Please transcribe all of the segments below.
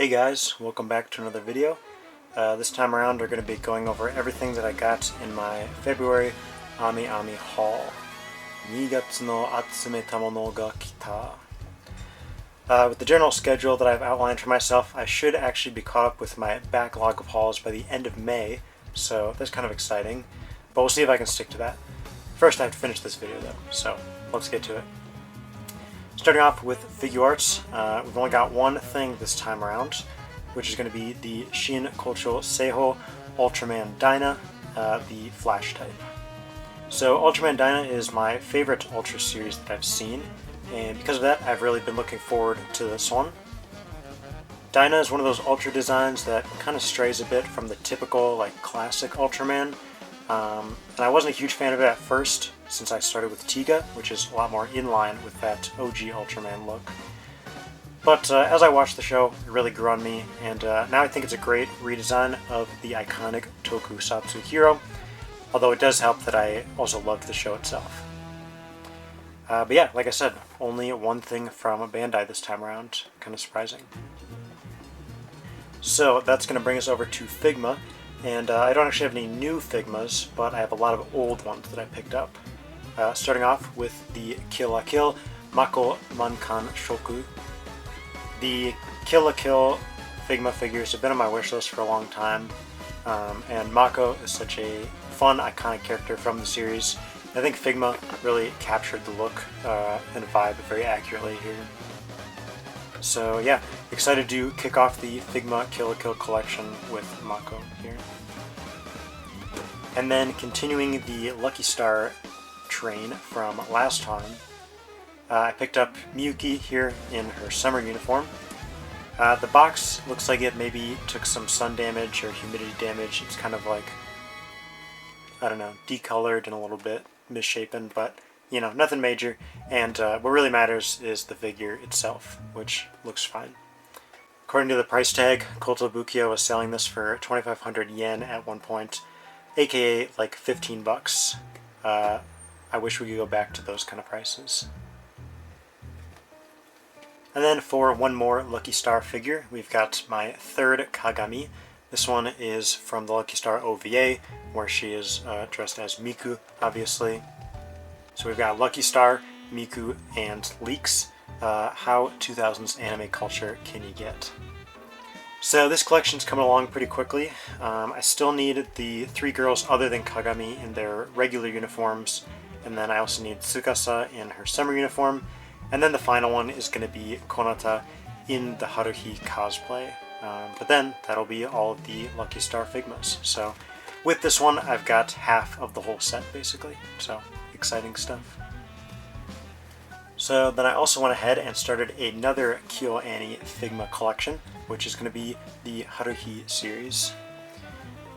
Hey guys, welcome back to another video. This time around we're going to be going over everything that I got in my February Amiami haul. 2月の集めたものが来た. With the general schedule that I've outlined for myself, I should actually be caught up with my backlog of hauls by the end of May, so that's kind of exciting. But we'll see if I can stick to that. First I have to finish this video though, so let's get to it. Starting off with figure arts, we've only got one thing this time around, which is going to be the Shin Kocho Seiho Ultraman Dyna, the Flash type. So Ultraman Dyna is my favorite Ultra series that I've seen, and because of that I've really been looking forward to this one. Dyna is one of those Ultra designs that kind of strays a bit from the typical classic Ultraman, and I wasn't a huge fan of it at first, since I started with Tiga, which is a lot more in line with that OG Ultraman look. But as I watched the show, it really grew on me, and now I think it's a great redesign of the iconic tokusatsu hero, although it does help that I also loved the show itself. But yeah, like I said, only one thing from Bandai this time around, kind of surprising. So that's going to bring us over to Figma, and I don't actually have any new Figmas, but I have a lot of old ones that I picked up. Starting off with the Kill la Kill Mako Mankan Shoku. The Kill la Kill Figma figures have been on my wish list for a long time, and Mako is such a fun, iconic character from the series. I think Figma really captured the look and vibe very accurately here. So yeah, excited to kick off the Figma Kill la Kill collection with Mako here. And then continuing the Lucky Star train from last time, I picked up Miyuki here in her summer uniform. The box looks like it maybe took some sun damage or humidity damage. It's kind of like, I don't know, decolored and a little bit misshapen, but you know, nothing major, and what really matters is the figure itself, which looks fine. According to the price tag, Kotobukiya was selling this for 2,500 yen at one point, aka like 15 bucks. I wish we could go back to those kind of prices. And then for one more Lucky Star figure, we've got my third Kagami. This one is from the Lucky Star OVA, where she is dressed as Miku, obviously. So we've got Lucky Star, Miku, and Leaks. How 2000s anime culture can you get? So this collection's coming along pretty quickly. I still need the three girls other than Kagami in their regular uniforms, and then I also need Tsukasa in her summer uniform, and then the final one is going to be Konata in the Haruhi cosplay. But then that'll be all of the Lucky Star Figmas. So with this one, I've got half of the whole set basically. So exciting stuff. So then I also went ahead and started another KyoAni Figma collection, which is going to be the Haruhi series.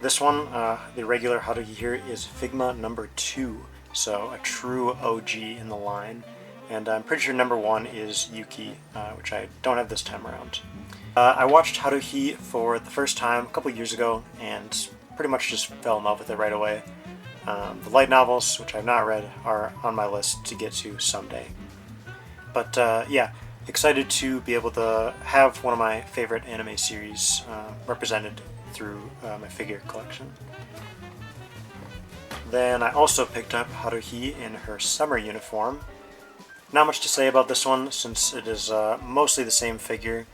This one, the regular Haruhi here, is Figma number 2, so a true OG in the line. And I'm pretty sure number 1 is Yuki, which I don't have this time around. I watched Haruhi for the first time a couple years ago, and pretty much just fell in love with it right away. The light novels, which I've not read, are on my list to get to someday. But yeah, excited to be able to have one of my favorite anime series represented through my figure collection. Then I also picked up Haruhi in her summer uniform. Not much to say about this one, since it is mostly the same figure,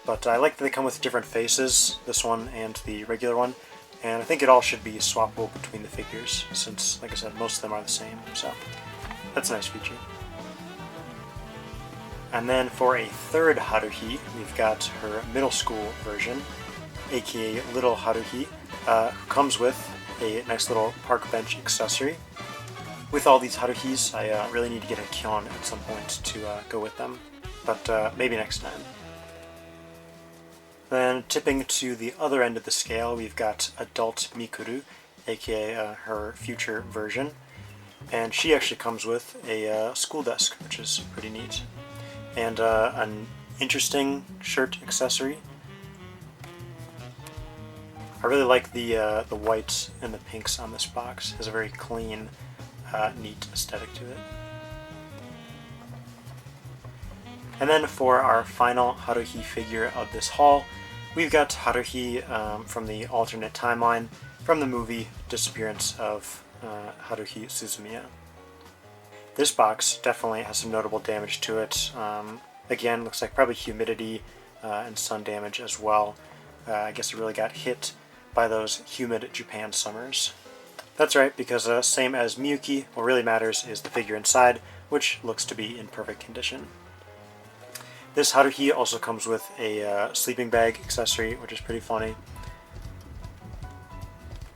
but I like that they come with different faces, this one and the regular one. And I think it all should be swappable between the figures, since, like I said, most of them are the same, so that's a nice feature. And then for a third Haruhi, we've got her middle school version, aka Little Haruhi, who comes with a nice little park bench accessory. With all these Haruhis, I really need to get a Kyon at some point to go with them, but maybe next time. Then tipping to the other end of the scale, we've got Adult Mikuru, aka her future version, and she actually comes with a school desk, which is pretty neat, and an interesting shirt accessory. I really like the whites and the pinks on this box. It has a very clean, neat aesthetic to it. And then for our final Haruhi figure of this haul, we've got Haruhi from the alternate timeline from the movie Disappearance of Haruhi Suzumiya. This box definitely has some notable damage to it. Again, looks like probably humidity and sun damage as well. I guess it really got hit by those humid Japan summers. That's right, because same as Miyuki, what really matters is the figure inside, which looks to be in perfect condition. This Haruhi also comes with a sleeping bag accessory, which is pretty funny.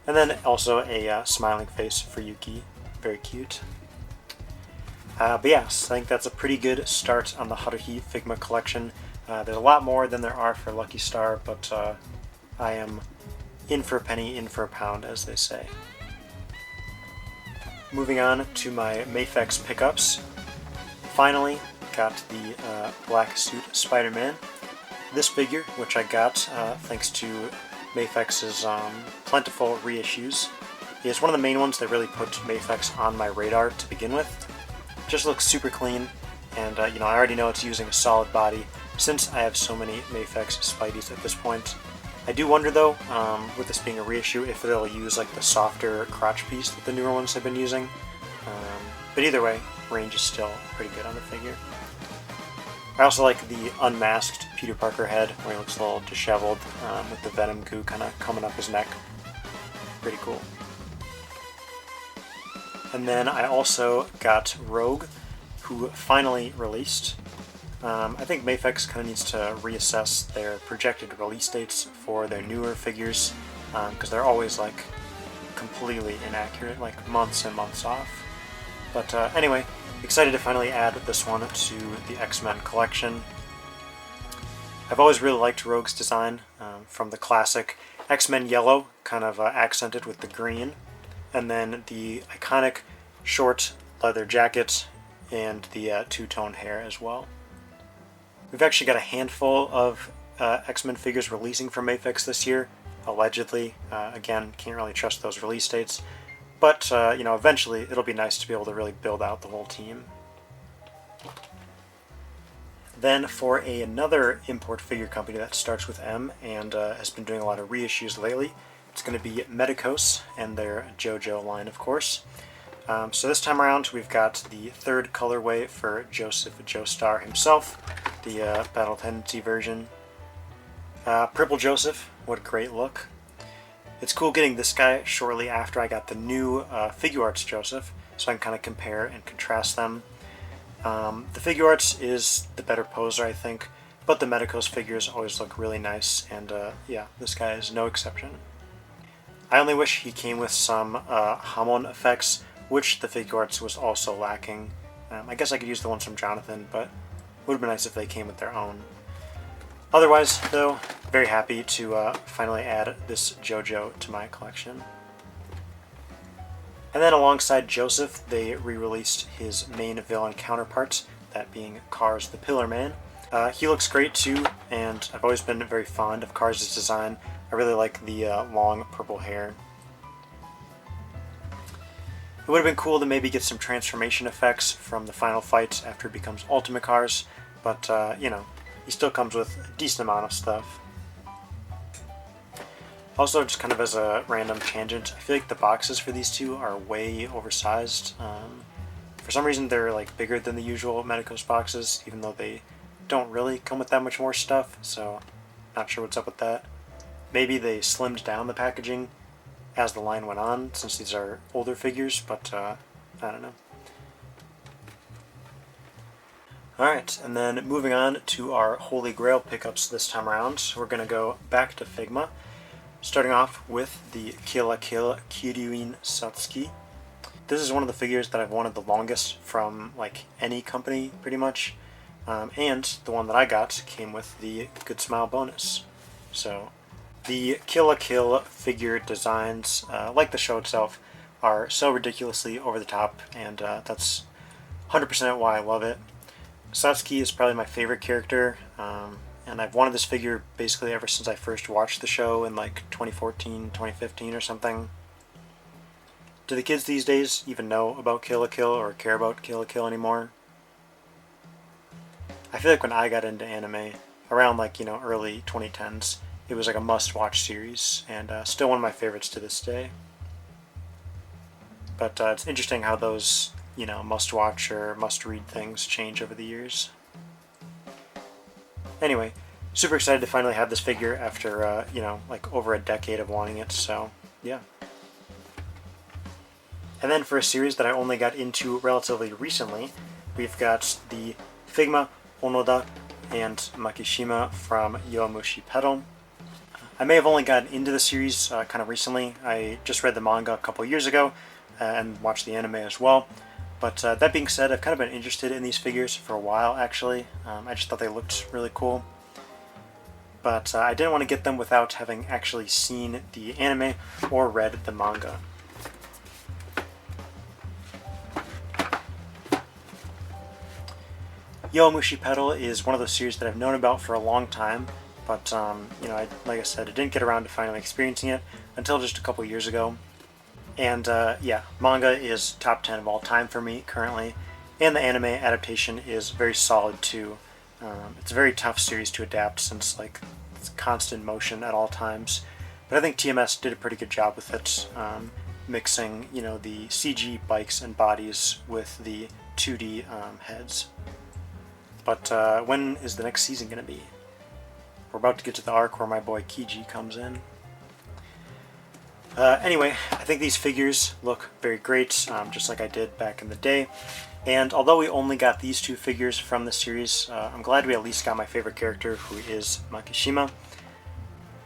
And then also a smiling face for Yuki. Very cute. But yes, I think that's a pretty good start on the Haruhi Figma collection. There's a lot more than there are for Lucky Star, but I am in for a penny, in for a pound, as they say. Moving on to my Mafex pickups. Finally, got the Black Suit Spider-Man. This figure, which I got thanks to Mafex's plentiful reissues, is one of the main ones that really put Mafex on my radar to begin with. Just looks super clean, and I already know it's using a solid body since I have so many Mafex Spideys at this point. I do wonder though, with this being a reissue, if they'll use like the softer crotch piece that the newer ones have been using. But either way, range is still pretty good on the figure. I also like the unmasked Peter Parker head, where he looks a little disheveled with the venom goo kind of coming up his neck. Pretty cool. And then I also got Rogue, who finally released. I think Mafex kind of needs to reassess their projected release dates for their newer figures, because they're always like completely inaccurate, like months and months off. But anyway, excited to finally add this one to the X-Men collection. I've always really liked Rogue's design, from the classic X-Men yellow, kind of accented with the green, and then the iconic short leather jacket and the two-tone hair as well. We've actually got a handful of X-Men figures releasing from Mafex this year, allegedly. Again, can't really trust those release dates, but eventually it'll be nice to be able to really build out the whole team. Then for another import figure company that starts with M and has been doing a lot of reissues lately, it's going to be Medicos and their JoJo line, of course. So this time around we've got the third colorway for Joseph Joestar himself, the Battle Tendency version. Purple Joseph, what a great look. It's cool getting this guy shortly after I got the new Figure Arts Joseph, so I can kind of compare and contrast them. The Figure Arts is the better poser, I think, but the Medicos figures always look really nice, and yeah, this guy is no exception. I only wish he came with some Hamon effects, which the Figure Arts was also lacking. I guess I could use the ones from Jonathan, but it would have been nice if they came with their own. Otherwise, though, very happy to finally add this JoJo to my collection. And then alongside Joseph, they re-released his main villain counterpart, that being Cars the Pillar Man. He looks great too, and I've always been very fond of Cars' design. I really like the long purple hair. It would have been cool to maybe get some transformation effects from the final fight after he becomes Ultimate Cars, but he still comes with a decent amount of stuff. Also, just kind of as a random tangent, I feel like the boxes for these two are way oversized. For some reason they're like bigger than the usual Medicos boxes, even though they don't really come with that much more stuff, so not sure what's up with that. Maybe they slimmed down the packaging as the line went on, since these are older figures, but I don't know. Alright, and then moving on to our Holy Grail pickups this time around, we're going to go back to Figma, starting off with the Kill la Kill Kiryuin Satsuki. This is one of the figures that I've wanted the longest from like any company, pretty much, and the one that I got came with the Good Smile bonus. So the Kill la Kill figure designs, like the show itself, are so ridiculously over the top, and that's 100% why I love it. Satsuki is probably my favorite character, and I've wanted this figure basically ever since I first watched the show in like 2014, 2015 or something. Do the kids these days even know about Kill la Kill or care about Kill la Kill anymore? I feel like when I got into anime, around like, early 2010s, it was like a must-watch series, and still one of my favorites to this day. But it's interesting how those, must-watch or must-read things change over the years. Anyway, super excited to finally have this figure after, like over a decade of wanting it, so yeah. And then for a series that I only got into relatively recently, we've got the Figma, Onoda, and Makishima from Yowamushi Pedal. I may have only gotten into the series kind of recently. I just read the manga a couple years ago and watched the anime as well. But that being said, I've kind of been interested in these figures for a while, actually. I just thought they looked really cool. But I didn't want to get them without having actually seen the anime or read the manga. Yowamushi Pedal is one of those series that I've known about for a long time, but like I said, I didn't get around to finally experiencing it until just a couple years ago. And yeah, manga is top 10 of all time for me currently, and the anime adaptation is very solid too. It's a very tough series to adapt since like it's constant motion at all times, but I think TMS did a pretty good job with it, mixing the CG bikes and bodies with the 2D heads. But when is the next season going to be? We're about to get to the arc where my boy Kiji comes in. Anyway, I think these figures look very great, just like I did back in the day. And although we only got these two figures from the series, I'm glad we at least got my favorite character, who is Makishima.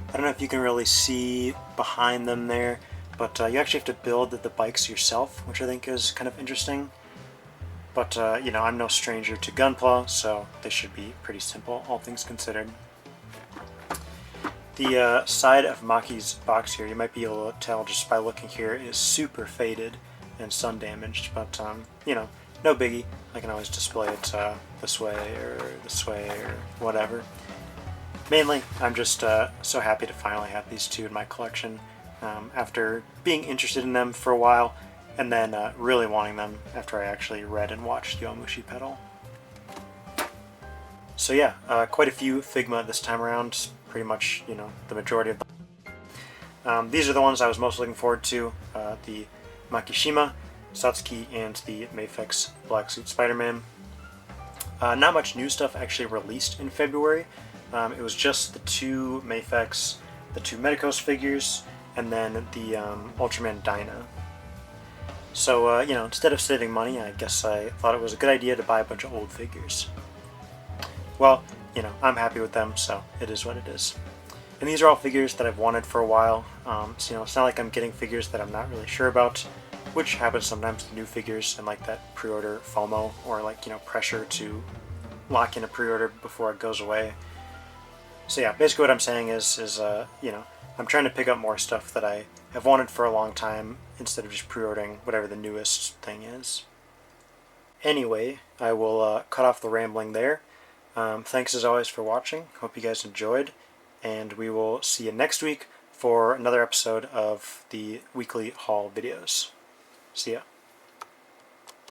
I don't know if you can really see behind them there, but you actually have to build the bikes yourself, which I think is kind of interesting. But, I'm no stranger to Gunpla, so they should be pretty simple, all things considered. The side of Maki's box here, you might be able to tell just by looking here, is super faded and sun damaged, but, no biggie. I can always display it this way or whatever. Mainly, I'm just so happy to finally have these two in my collection after being interested in them for a while, and then really wanting them after I actually read and watched Yowamushi Pedal. So yeah, quite a few Figma this time around, pretty much, the majority of them. These are the ones I was most looking forward to, the Makishima, Satsuki, and the Mafex Black Suit Spider-Man. Not much new stuff actually released in February. It was just the two Mafex, the two Medicos figures, and then the Ultraman Dyna. So, instead of saving money, I guess I thought it was a good idea to buy a bunch of old figures. Well, I'm happy with them, so it is what it is. And these are all figures that I've wanted for a while, so, it's not like I'm getting figures that I'm not really sure about, which happens sometimes with new figures and like that pre-order FOMO, or like, pressure to lock in a pre-order before it goes away. So yeah, basically what I'm saying is I'm trying to pick up more stuff that I have wanted for a long time instead of just pre-ordering whatever the newest thing is. Anyway, I will cut off the rambling there. Thanks as always for watching. Hope you guys enjoyed, and we will see you next week for another episode of the weekly haul videos. See ya.